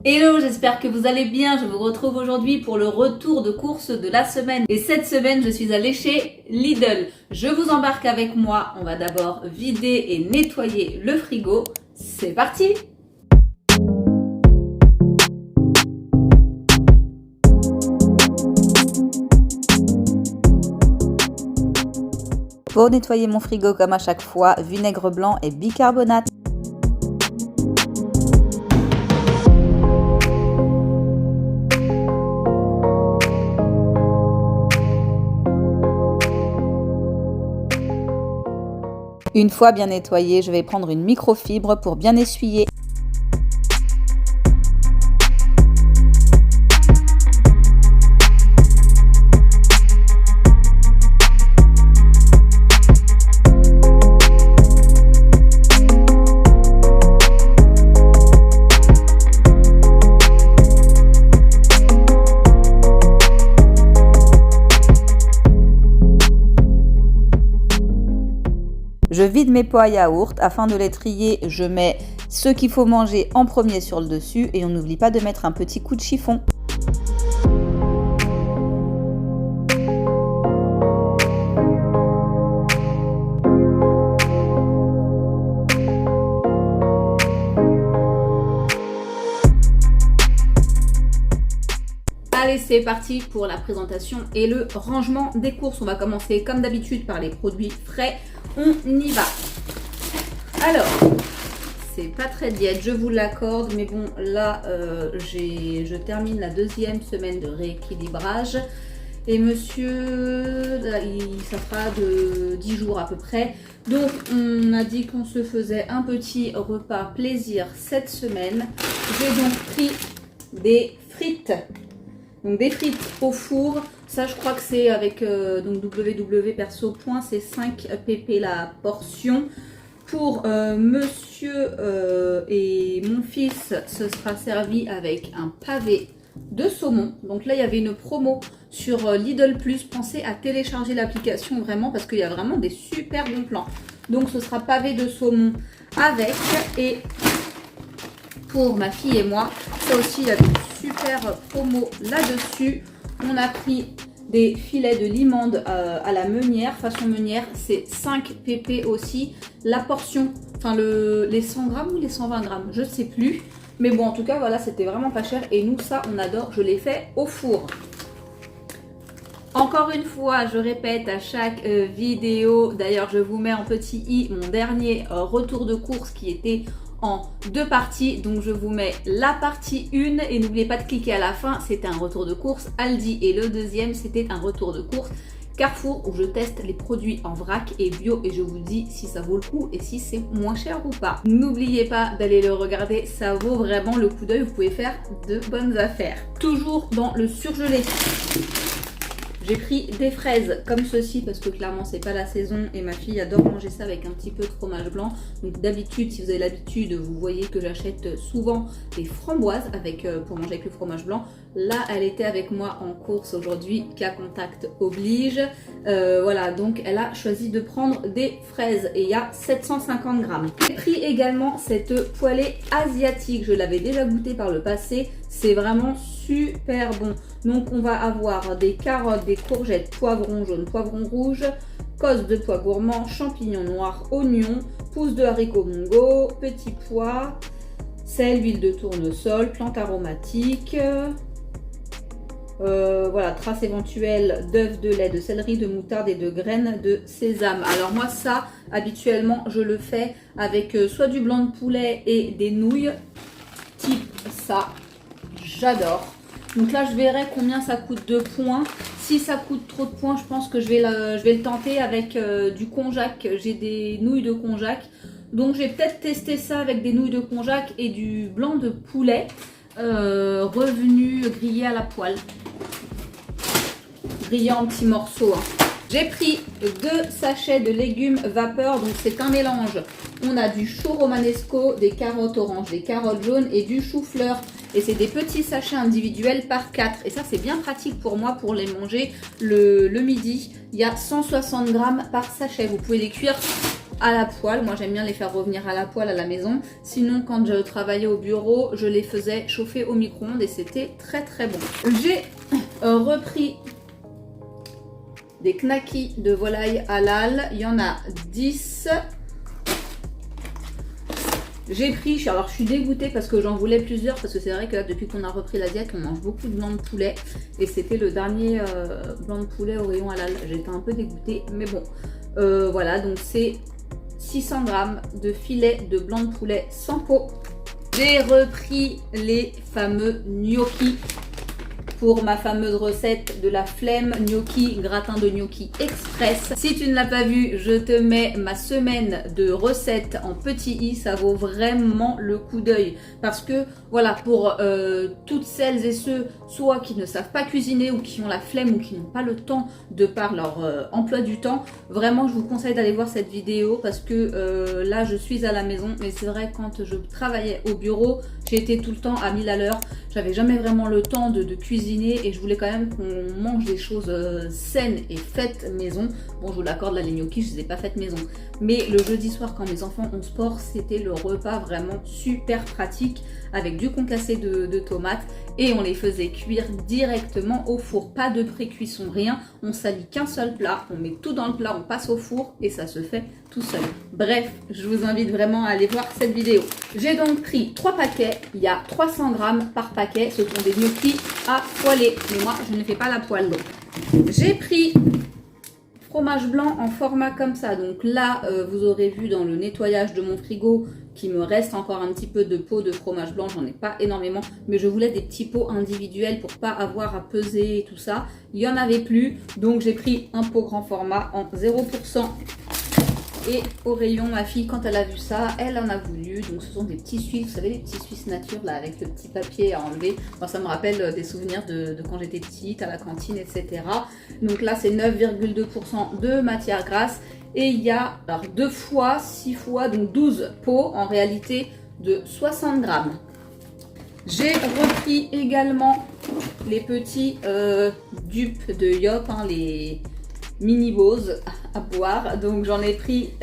Hello, j'espère que vous allez bien. Je vous retrouve aujourd'hui pour le retour de course de la semaine. Et cette semaine, je suis allée chez Lidl. Je vous embarque avec moi. On va d'abord vider et nettoyer le frigo. C'est parti! Pour nettoyer mon frigo comme à chaque fois, vinaigre blanc et bicarbonate. Une fois bien nettoyé, je vais prendre une microfibre pour bien essuyer. Je vide mes pots à yaourt. Afin de les trier, je mets ce qu'il faut manger en premier sur le dessus et on n'oublie pas de mettre un petit coup de chiffon. Allez, c'est parti pour la présentation et le rangement des courses. On va commencer comme d'habitude par les produits frais. On y va. Alors, c'est pas très diète, je vous l'accorde, mais bon, là, je termine la deuxième semaine de rééquilibrage. Et monsieur, ça fera de 10 jours à peu près. Donc, on a dit qu'on se faisait un petit repas plaisir cette semaine. J'ai donc pris des frites. Donc des frites au four, ça je crois que c'est avec donc www.perso. C'est 5 pp la portion. Pour monsieur et mon fils, ce sera servi avec un pavé de saumon. Donc là il y avait une promo sur Lidl Plus. Pensez à télécharger l'application vraiment parce qu'il y a vraiment des super bons plans. Donc ce sera pavé de saumon avec. Et pour ma fille et moi, ça aussi il y avait une super promo là-dessus. On a pris des filets de limande à la meunière, façon meunière, c'est 5 pp aussi. La portion, enfin les 100 grammes ou les 120 grammes, je ne sais plus. Mais bon, en tout cas, voilà, c'était vraiment pas cher. Et nous, ça, on adore. Je l'ai fait au four. Encore une fois, je répète à chaque vidéo. D'ailleurs, je vous mets en petit i mon dernier retour de course qui était en 2 parties. Donc je vous mets la partie 1 et n'oubliez pas de cliquer à la fin, c'était un retour de course Aldi, et le deuxième c'était un retour de course Carrefour où je teste les produits en vrac et bio et je vous dis si ça vaut le coup et si c'est moins cher ou pas. N'oubliez pas d'aller le regarder, ça vaut vraiment le coup d'œil, vous pouvez faire de bonnes affaires. Toujours dans le surgelé, j'ai pris des fraises comme ceci parce que clairement c'est pas la saison et ma fille adore manger ça avec un petit peu de fromage blanc. Donc d'habitude, si vous avez l'habitude, vous voyez que j'achète souvent des framboises pour manger avec le fromage blanc. Là, elle était avec moi en course aujourd'hui, cas contact oblige. Voilà, donc elle a choisi de prendre des fraises et il y a 750 grammes. J'ai pris également cette poêlée asiatique, je l'avais déjà goûté par le passé. C'est vraiment super bon. Donc on va avoir des carottes, des courgettes, poivrons jaunes, poivrons rouges, cosses de pois gourmands, champignons noirs, oignons, pousses de haricots mongo, petits pois, sel, huile de tournesol, plantes aromatiques. Voilà, traces éventuelles d'œufs, de lait, de céleri, de moutarde et de graines de sésame. Alors moi ça, habituellement, je le fais avec soit du blanc de poulet et des nouilles, type ça. J'adore. Donc là, je verrai combien ça coûte de points. Si ça coûte trop de points, je pense que je vais le tenter avec du konjac. J'ai des nouilles de konjac. Donc, je vais peut-être tester ça avec des nouilles de konjac et du blanc de poulet revenu grillé à la poêle. Grillé en petits morceaux. Hein. J'ai pris 2 sachets de légumes vapeur. Donc, c'est un mélange. On a du chou romanesco, des carottes oranges, des carottes jaunes et du chou-fleur. Et c'est des petits sachets individuels par 4. Et ça, c'est bien pratique pour moi pour les manger le midi. Il y a 160 grammes par sachet. Vous pouvez les cuire à la poêle. Moi j'aime bien les faire revenir à la poêle à la maison. Sinon quand je travaillais au bureau, je les faisais chauffer au micro-ondes et c'était très très bon. J'ai repris des knackis de volaille halal. Il y en a 10. J'ai pris, alors je suis dégoûtée parce que j'en voulais plusieurs, parce que c'est vrai que là, depuis qu'on a repris la diète, on mange beaucoup de blanc de poulet. Et c'était le dernier blanc de poulet au rayon halal. J'étais un peu dégoûtée, mais bon. Voilà, donc c'est 600 grammes de filet de blanc de poulet sans peau. J'ai repris les fameux gnocchis pour ma fameuse recette de la flemme gnocchi, gratin de gnocchi express. Si tu ne l'as pas vu, je te mets ma semaine de recettes en petit i, ça vaut vraiment le coup d'œil. Parce que voilà, pour toutes celles et ceux, soit qui ne savent pas cuisiner ou qui ont la flemme ou qui n'ont pas le temps de par leur emploi du temps, vraiment je vous conseille d'aller voir cette vidéo parce que là je suis à la maison, mais c'est vrai quand je travaillais au bureau, j'étais tout le temps à 1000 à l'heure. J'avais jamais vraiment le temps de cuisiner et je voulais quand même qu'on mange des choses saines et faites maison. Bon, je vous l'accorde, là, les gnocchis, je ne les ai pas faites maison. Mais le jeudi soir, quand mes enfants ont sport, c'était le repas vraiment super pratique avec du concassé de tomates et on les faisait cuire directement au four. Pas de pré-cuisson, rien. On salit qu'un seul plat, on met tout dans le plat, on passe au four et ça se fait tout seul. Bref, je vous invite vraiment à aller voir cette vidéo. J'ai donc pris 3 paquets, il y a 300 grammes par paquet, ce sont des gnocchis à poêler. Mais moi, je ne fais pas la poêle donc. J'ai pris fromage blanc en format comme ça. Donc là, vous aurez vu dans le nettoyage de mon frigo qu'il me reste encore un petit peu de pot de fromage blanc. J'en ai pas énormément, mais je voulais des petits pots individuels pour pas avoir à peser et tout ça. Il y en avait plus, donc j'ai pris un pot grand format en 0%. Et au rayon, ma fille, quand elle a vu ça, elle en a voulu. Donc ce sont des petits Suisses, vous savez, les petits Suisses nature là avec le petit papier à enlever. Moi, ça me rappelle des souvenirs de quand j'étais petite, à la cantine, etc. Donc là, c'est 9,2% de matière grasse. Et il y a alors 2 fois, 6 fois, donc 12 pots en réalité de 60 grammes. J'ai repris également les petits dupes de Yop, hein, les mini Bose à boire. Donc j'en ai pris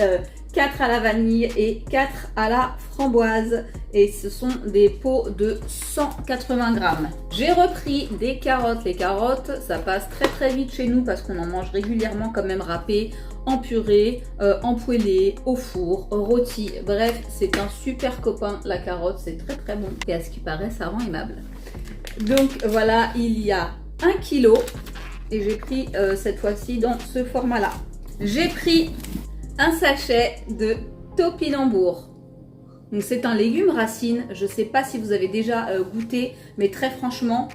4 à la vanille et 4 à la framboise. Et ce sont des pots de 180 grammes. J'ai repris des carottes. Les carottes, ça passe très très vite chez nous parce qu'on en mange régulièrement quand même râpées, en purée, en poêlée, au four, rôti. Bref, c'est un super copain la carotte, c'est très très bon. Et à ce qui paraît, ça rend aimable. Donc voilà, il y a 1 kg. Et j'ai pris cette fois-ci dans ce format-là. J'ai pris un sachet de topinambour. Donc c'est un légume racine. Je ne sais pas si vous avez déjà goûté, mais très franchement,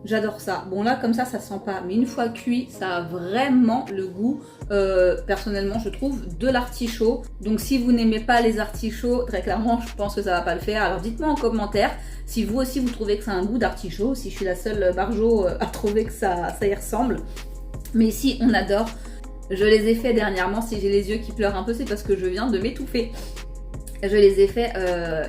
j'adore ça. Bon là, comme ça sent pas. Mais une fois cuit, ça a vraiment le goût, personnellement, je trouve, de l'artichaut. Donc si vous n'aimez pas les artichauts, très clairement, je pense que ça va pas le faire. Alors dites-moi en commentaire si vous aussi vous trouvez que ça a un goût d'artichaut, si je suis la seule barjo à trouver que ça y ressemble. Mais si on adore, je les ai fait dernièrement. Si j'ai les yeux qui pleurent un peu, c'est parce que je viens de m'étouffer. Je les ai fait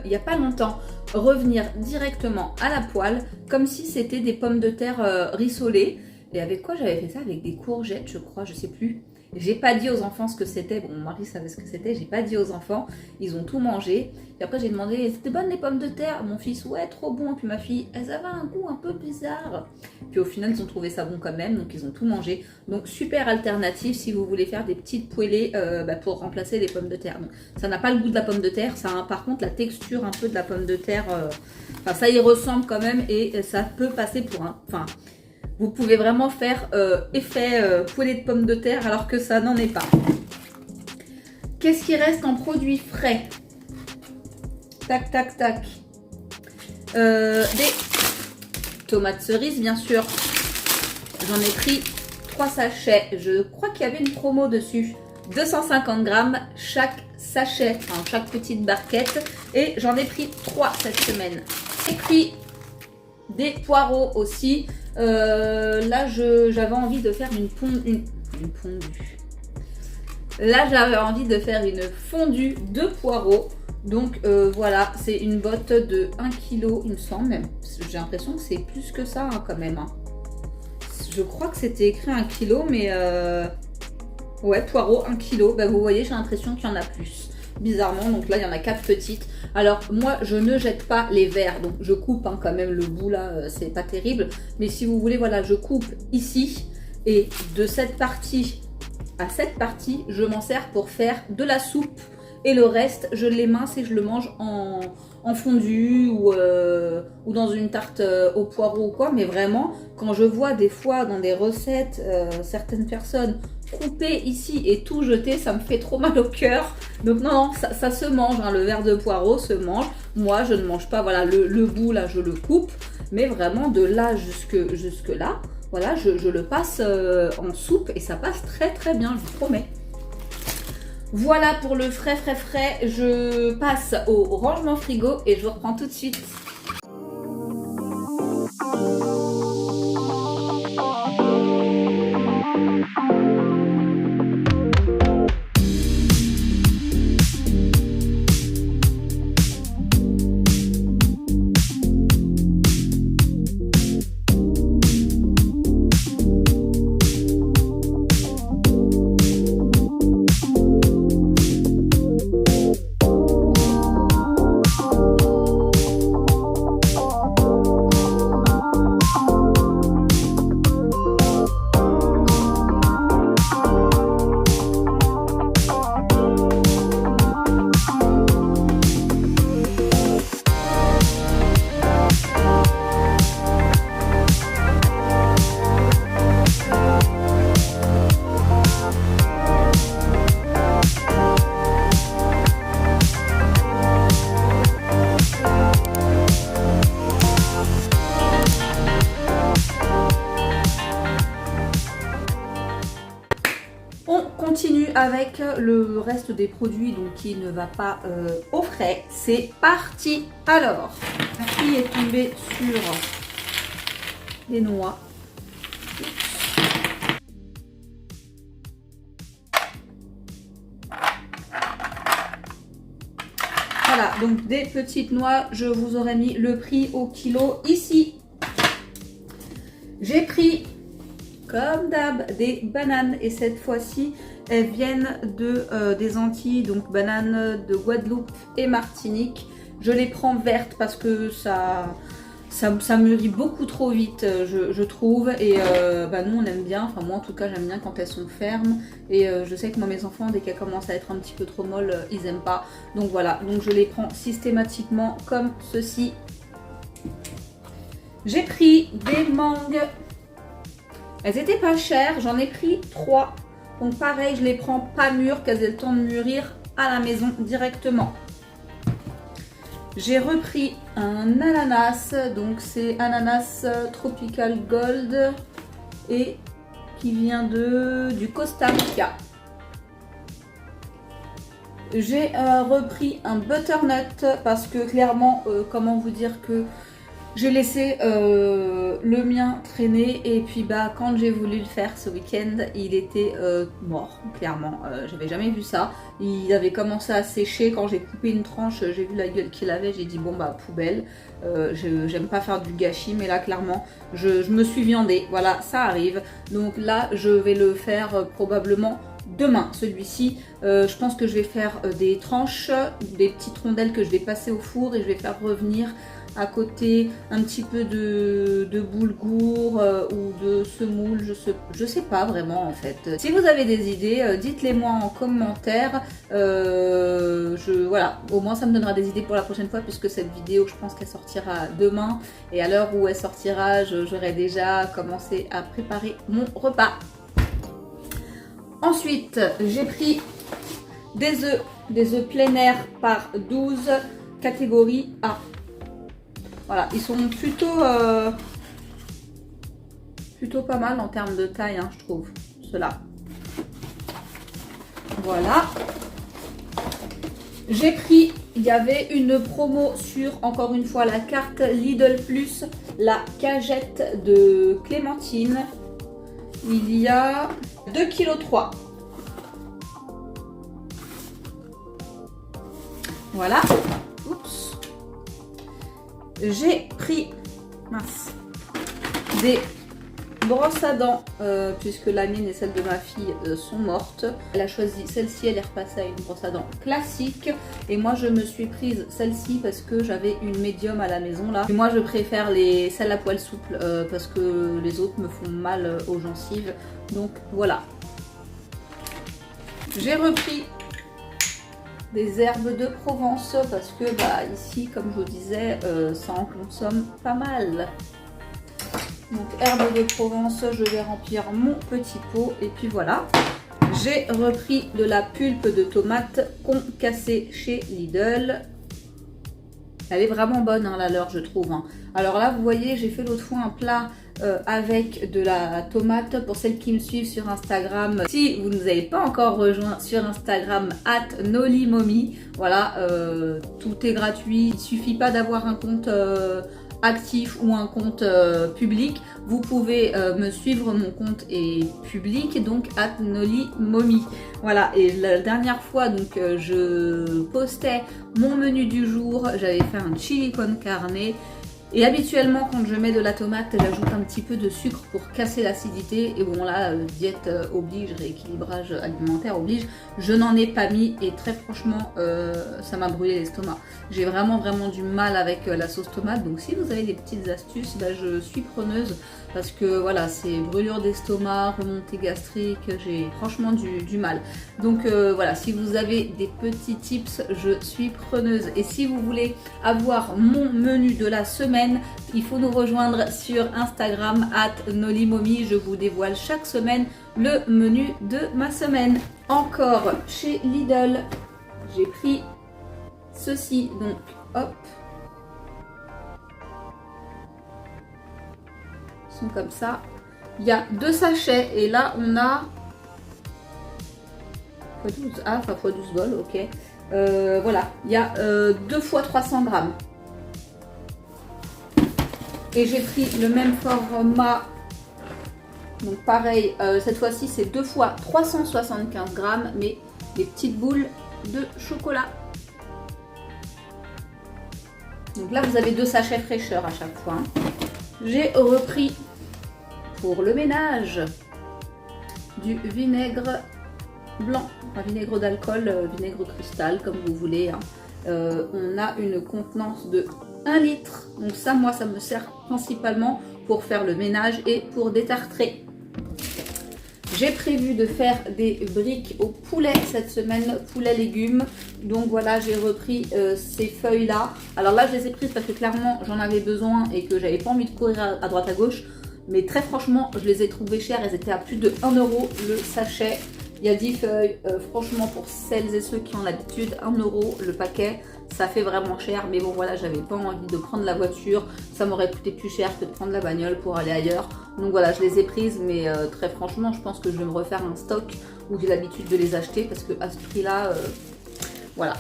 il n'y a pas longtemps revenir directement à la poêle comme si c'était des pommes de terre rissolées. Et avec quoi j'avais fait ça? Avec des courgettes, je crois, je sais plus. J'ai pas dit aux enfants ce que c'était. Bon, mon mari savait ce que c'était. J'ai pas dit aux enfants. Ils ont tout mangé. Et après, j'ai demandé, c'était bonnes les pommes de terre? Mon fils, ouais, trop bon. Et puis ma fille, elles avaient un goût un peu bizarre. Puis au final, ils ont trouvé ça bon quand même. Donc, ils ont tout mangé. Donc, super alternative si vous voulez faire des petites poêlées pour remplacer les pommes de terre. Donc, ça n'a pas le goût de la pomme de terre. Ça a par contre la texture un peu de la pomme de terre. Enfin, ça y ressemble quand même. Et ça peut passer pour un... Enfin, vous pouvez vraiment faire effet poêlée de pommes de terre alors que ça n'en est pas. Qu'est-ce qui reste en produits frais? Tac, tac, tac. Des tomates cerises, bien sûr. J'en ai pris 3 sachets. Je crois qu'il y avait une promo dessus. 250 grammes chaque sachet, enfin, chaque petite barquette. Et j'en ai pris 3 cette semaine. J'ai pris des poireaux aussi. Là, j'avais envie de faire une fondue. Là, j'avais envie de faire une fondue de poireaux. Donc voilà, c'est une botte de 1 kg, il me semble même. J'ai l'impression que c'est plus que ça hein, quand même. Hein. Je crois que c'était écrit 1 kg, mais Ouais, poireaux, 1 kg. Bah, vous voyez, j'ai l'impression qu'il y en a plus. Bizarrement, donc là, il y en a 4 petites. Alors, moi, je ne jette pas les verres. Donc, je coupe hein, quand même le bout là. C'est pas terrible. Mais si vous voulez, voilà, je coupe ici. Et de cette partie à cette partie, je m'en sers pour faire de la soupe. Et le reste, je l'émince et je le mange en fondue ou dans une tarte au poireau ou quoi. Mais vraiment, quand je vois des fois dans des recettes, certaines personnes couper ici et tout jeter, ça me fait trop mal au cœur. Donc non, ça se mange, hein, le verre de poireau se mange. Moi, je ne mange pas, voilà, le bout là, je le coupe. Mais vraiment, de là jusque là, voilà, je le passe en soupe et ça passe très très bien, je vous promets. Voilà pour le frais. Je passe au rangement frigo et je vous reprends tout de suite. On continue avec le reste des produits donc, qui ne va pas au frais. C'est parti. Alors, ma fille est tombée sur des noix. Voilà, donc des petites noix. Je vous aurais mis le prix au kilo ici. J'ai pris, comme d'hab, des bananes et cette fois-ci, elles viennent des Antilles, donc bananes de Guadeloupe et Martinique. Je les prends vertes parce que ça mûrit beaucoup trop vite, je trouve. Et nous, on aime bien, enfin moi en tout cas, j'aime bien quand elles sont fermes. Et je sais que moi, mes enfants, dès qu'elles commencent à être un petit peu trop molles, ils n'aiment pas. Donc voilà, donc je les prends systématiquement comme ceci. J'ai pris des mangues. Elles étaient pas chères, j'en ai pris 3. Donc pareil, je les prends pas mûres, qu'elles aient le temps de mûrir à la maison directement. J'ai repris un ananas, donc c'est ananas Tropical Gold et qui vient du Costa Rica. J'ai repris un butternut parce que clairement, comment vous dire que j'ai laissé le mien traîner et puis quand j'ai voulu le faire ce week-end, il était mort, clairement. J'avais jamais vu ça. Il avait commencé à sécher. Quand j'ai coupé une tranche, j'ai vu la gueule qu'il avait. J'ai dit bon poubelle. J'aime pas faire du gâchis, mais là clairement, je me suis viandée. Voilà, ça arrive. Donc là, je vais le faire probablement demain. Celui-ci, je pense que je vais faire des tranches, des petites rondelles que je vais passer au four et je vais faire revenir à côté un petit peu de boulgour ou de semoule, je sais pas vraiment en fait. Si vous avez des idées, dites-les moi en commentaire. Voilà, au moins ça me donnera des idées pour la prochaine fois puisque cette vidéo je pense qu'elle sortira demain et à l'heure où elle sortira j'aurai déjà commencé à préparer mon repas. Ensuite j'ai pris des œufs plein air par 12 catégorie A. Voilà, ils sont plutôt pas mal en termes de taille, hein, je trouve, ceux-là. Voilà. J'ai pris, il y avait une promo sur, encore une fois, la carte Lidl Plus, la cagette de clémentine. Il y a 2,3 kg. Voilà. Oups. J'ai pris des brosse à dents, puisque la mienne et celle de ma fille sont mortes. Elle a choisi celle-ci, elle est repassée à une brosse à dents classique. Et moi je me suis prise celle-ci parce que j'avais une médium à la maison là. Et moi je préfère celles à poils souples parce que les autres me font mal aux gencives. Donc voilà. J'ai repris des herbes de Provence parce que bah, ici, comme je vous disais, ça en consomme pas mal. Donc herbes de Provence, je vais remplir mon petit pot et puis voilà. J'ai repris de la pulpe de tomate concassée chez Lidl. Elle est vraiment bonne hein, la leur je trouve. Hein. Alors là vous voyez j'ai fait l'autre fois un plat avec de la tomate pour celles qui me suivent sur Instagram. Si vous ne nous avez pas encore rejoint sur Instagram @nolimomi, voilà, tout est gratuit. Il suffit pas d'avoir un compte actif ou un compte public. Vous pouvez me suivre, mon compte est public donc @nolimomi. Voilà, et la dernière fois donc je postais mon menu du jour, j'avais fait un chili con carne. Et habituellement quand je mets de la tomate, j'ajoute un petit peu de sucre pour casser l'acidité. Et bon là, diète oblige, rééquilibrage alimentaire oblige, je n'en ai pas mis et très franchement ça m'a brûlé l'estomac. J'ai vraiment du mal avec la sauce tomate. Donc si vous avez des petites astuces, bah, je suis preneuse. Parce que voilà, c'est brûlure d'estomac, remontée gastrique, j'ai franchement du mal. Donc voilà, si vous avez des petits tips, je suis preneuse. Et si vous voulez avoir mon menu de la semaine, il faut nous rejoindre sur Instagram @nolimomi. Je vous dévoile chaque semaine le menu de ma semaine. Encore chez Lidl, j'ai pris ceci, donc hop. Comme ça, il y a 2 sachets et là on a x12, ah enfin x12 bols, ok. Voilà, il y a 2 fois 300 grammes et j'ai pris le même format, donc pareil, cette fois-ci c'est 2 fois 375 grammes mais des petites boules de chocolat. Donc là vous avez 2 sachets fraîcheur à chaque fois. J'ai repris pour le ménage du vinaigre blanc, enfin vinaigre d'alcool, vinaigre cristal comme vous voulez. Hein. On a une contenance de 1 litre. Donc ça, moi, ça me sert principalement pour faire le ménage et pour détartrer. J'ai prévu de faire des briques au poulet cette semaine, poulet légumes. Donc voilà, j'ai repris ces feuilles-là. Alors là, je les ai prises parce que clairement, j'en avais besoin et que j'avais pas envie de courir à droite à gauche. Mais très franchement, je les ai trouvées chères. Elles étaient à plus de 1 € le sachet. Il y a 10 feuilles. Franchement, pour celles et ceux qui ont l'habitude, 1 € le paquet. Ça fait vraiment cher. Mais bon, voilà, j'avais pas envie de prendre la voiture. Ça m'aurait coûté plus cher que de prendre la bagnole pour aller ailleurs. Donc voilà, je les ai prises. Mais très franchement, je pense que je vais me refaire un stock où j'ai l'habitude de les acheter. Parce que à ce prix-là, voilà.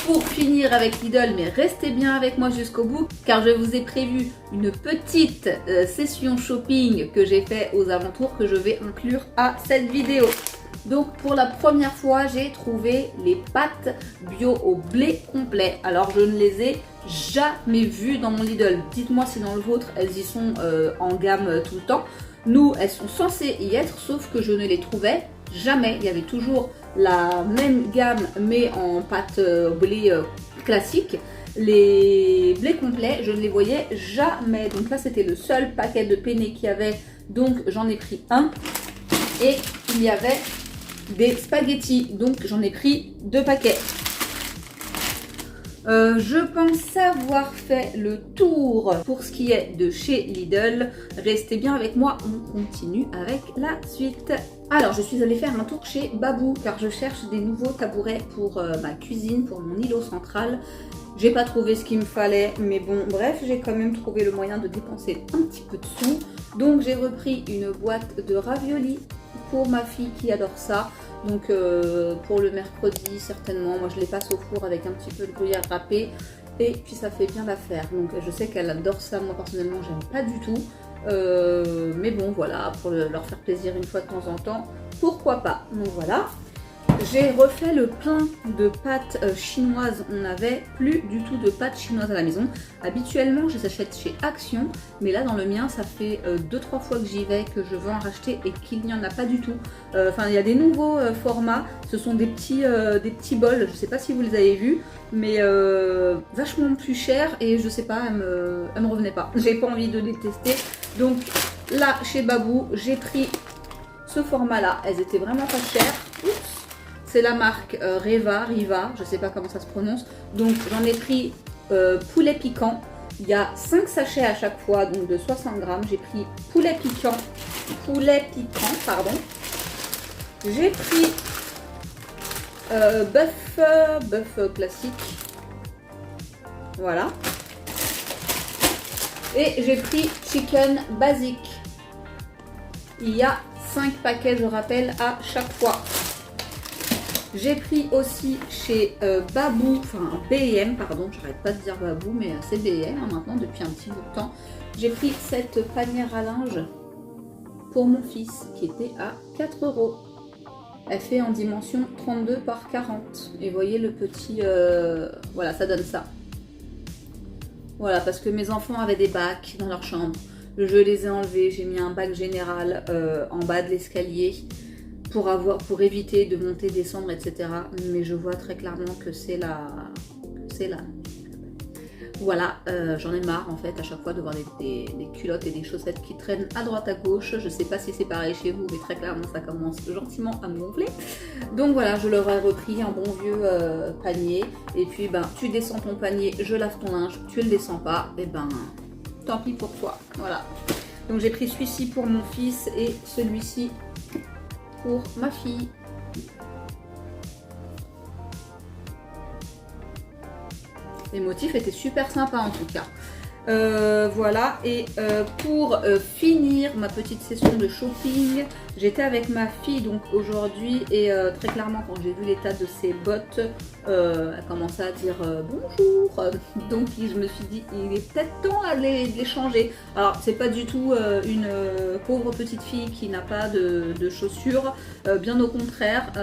Pour finir avec Lidl, mais restez bien avec moi jusqu'au bout car je vous ai prévu une petite session shopping que j'ai fait aux alentours que je vais inclure à cette vidéo. Donc pour la première fois, j'ai trouvé les pâtes bio au blé complet. Alors je ne les ai jamais vues dans mon Lidl. Dites-moi si dans le vôtre, elles y sont en gamme tout le temps. Nous, elles sont censées y être, sauf que je ne les trouvais jamais. Il y avait toujours la même gamme mais en pâte blé classique. Les blés complets, je ne les voyais jamais. Donc là, c'était le seul paquet de penne qu'il y avait. Donc j'en ai pris un. Et il y avait des spaghettis. Donc j'en ai pris 2 paquets. Je pense avoir fait le tour pour ce qui est de chez Lidl. Restez bien avec moi, on continue avec la suite. Alors je suis allée faire un tour chez Babou car je cherche des nouveaux tabourets pour ma cuisine, pour mon îlot central. J'ai pas trouvé ce qu'il me fallait, mais bon bref, j'ai quand même trouvé le moyen de dépenser un petit peu de sous. Donc j'ai repris une boîte de raviolis pour ma fille qui adore ça. Donc pour le mercredi certainement, moi je les passe au four avec un petit peu de gruyère râpée et puis ça fait bien l'affaire. Donc je sais qu'elle adore ça, moi personnellement j'aime pas du tout. Mais bon voilà, pour leur faire plaisir une fois de temps en temps, pourquoi pas. Donc voilà. J'ai refait le plein de pâtes chinoises. On n'avait plus du tout de pâtes chinoises à la maison. Habituellement, je les achète chez Action, mais là dans le mien, ça fait 2-3 fois que j'y vais, que je veux en racheter et qu'il n'y en a pas du tout. Enfin, il y a des nouveaux formats. Ce sont des petits bols. Je ne sais pas si vous les avez vus, mais vachement plus chers et je sais pas, elles me revenaient pas. J'ai pas envie de les tester. Donc là, chez Babou, j'ai pris ce format-là. Elles étaient vraiment pas chères. Oups. C'est la marque Riva, je sais pas comment ça se prononce. Donc j'en ai pris poulet piquant. Il y a 5 sachets à chaque fois, donc de 60 grammes. J'ai pris poulet piquant, pardon. J'ai pris bœuf classique. Voilà. Et j'ai pris chicken basique. Il y a 5 paquets, je rappelle, à chaque fois. J'ai pris aussi chez Babou, enfin B&M, pardon, j'arrête pas de dire Babou, mais c'est B&M maintenant depuis un petit bout de temps. J'ai pris cette panière à linge pour mon fils qui était à 4 €. Elle fait en dimension 32 par 40. Et vous voyez le petit... voilà, ça donne ça. Voilà, parce que mes enfants avaient des bacs dans leur chambre. Je les ai enlevés, j'ai mis un bac général en bas de l'escalier. Pour éviter de monter, descendre, etc. Mais je vois très clairement que c'est là. Voilà, j'en ai marre en fait à chaque fois de voir des culottes et des chaussettes qui traînent à droite à gauche. Je sais pas si c'est pareil chez vous, mais très clairement ça commence gentiment à me gonfler. Donc voilà, je leur ai repris un bon vieux panier. Et puis ben, tu descends ton panier, je lave ton linge, tu le descends pas, et ben tant pis pour toi. Voilà. Donc j'ai pris celui-ci pour mon fils et celui-ci pour ma fille. Les motifs étaient super sympas en tout cas. Voilà, et pour finir ma petite session de shopping, j'étais avec ma fille donc aujourd'hui et très clairement quand j'ai vu l'état de ses bottes, elle commençait à dire bonjour, donc je me suis dit il est peut-être temps de les changer. Alors c'est pas du tout une pauvre petite fille qui n'a pas de chaussures, bien au contraire,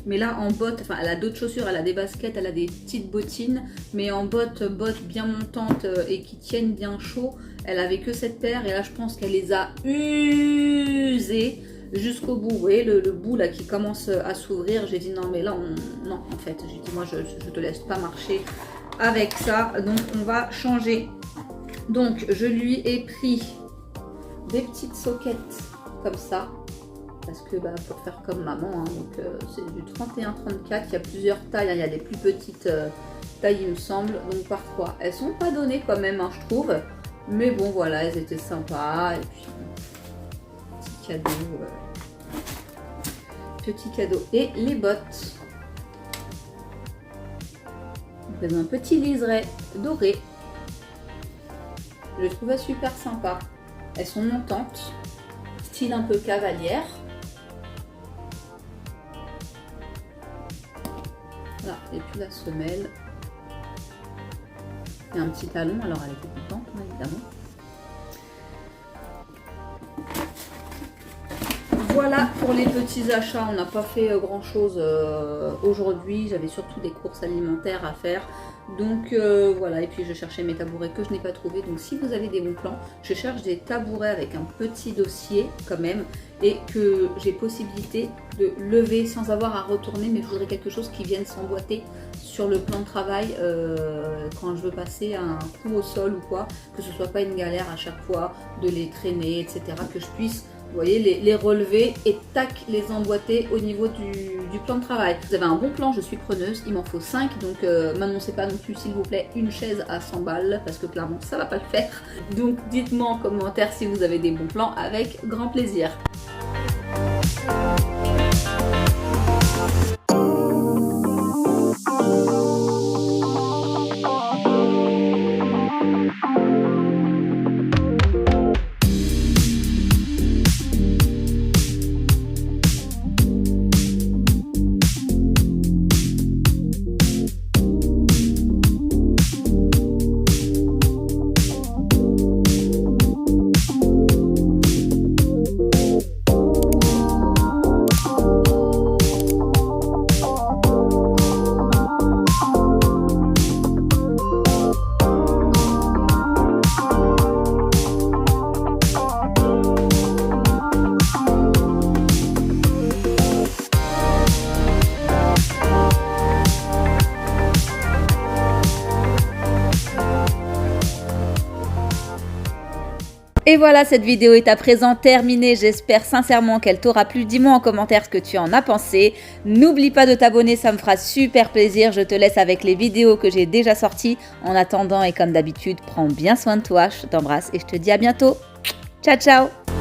mais là en bottes, enfin elle a d'autres chaussures, elle a des baskets, elle a des petites bottines, mais en bottes bien montantes et qui tiennent bien chaud, elle avait que cette paire et là je pense qu'elle les a usées jusqu'au bout. Vous voyez le bout là qui commence à s'ouvrir, j'ai dit non mais là non en fait, j'ai dit moi je te laisse pas marcher avec ça, donc on va changer. Donc je lui ai pris des petites soquettes comme ça parce que bah, pour faire comme maman, hein, donc c'est du 31-34, il y a plusieurs tailles, hein, il y a des plus petites tailles il me semble, donc par 3. Elles sont pas données quand même, hein, je trouve, mais bon voilà, elles étaient sympas, et puis petit cadeau. Et les bottes, un petit liseré doré, je les trouvais super sympa. Elles sont montantes, style un peu cavalière. Voilà. Et puis la semelle. Et un petit talon, alors elle était contente, hein, évidemment. Voilà pour les petits achats, on n'a pas fait grand chose aujourd'hui, j'avais surtout des courses alimentaires à faire. Donc voilà, et puis je cherchais mes tabourets que je n'ai pas trouvé. Donc si vous avez des bons plans, je cherche des tabourets avec un petit dossier quand même et que j'ai possibilité de lever sans avoir à retourner, mais je voudrais quelque chose qui vienne s'emboîter sur le plan de travail quand je veux passer un coup au sol ou quoi, que ce soit pas une galère à chaque fois de les traîner, etc. Que je puisse, vous voyez, les relever et tac, les emboîter au niveau du plan de travail. Vous avez un bon plan, je suis preneuse, il m'en faut 5, donc m'annoncez pas non plus s'il vous plaît une chaise à 100 balles, parce que clairement ça va pas le faire. Donc dites-moi en commentaire si vous avez des bons plans, avec grand plaisir. Et voilà, cette vidéo est à présent terminée. J'espère sincèrement qu'elle t'aura plu. Dis-moi en commentaire ce que tu en as pensé. N'oublie pas de t'abonner, ça me fera super plaisir. Je te laisse avec les vidéos que j'ai déjà sorties. En attendant, et comme d'habitude, prends bien soin de toi. Je t'embrasse et je te dis à bientôt. Ciao, ciao!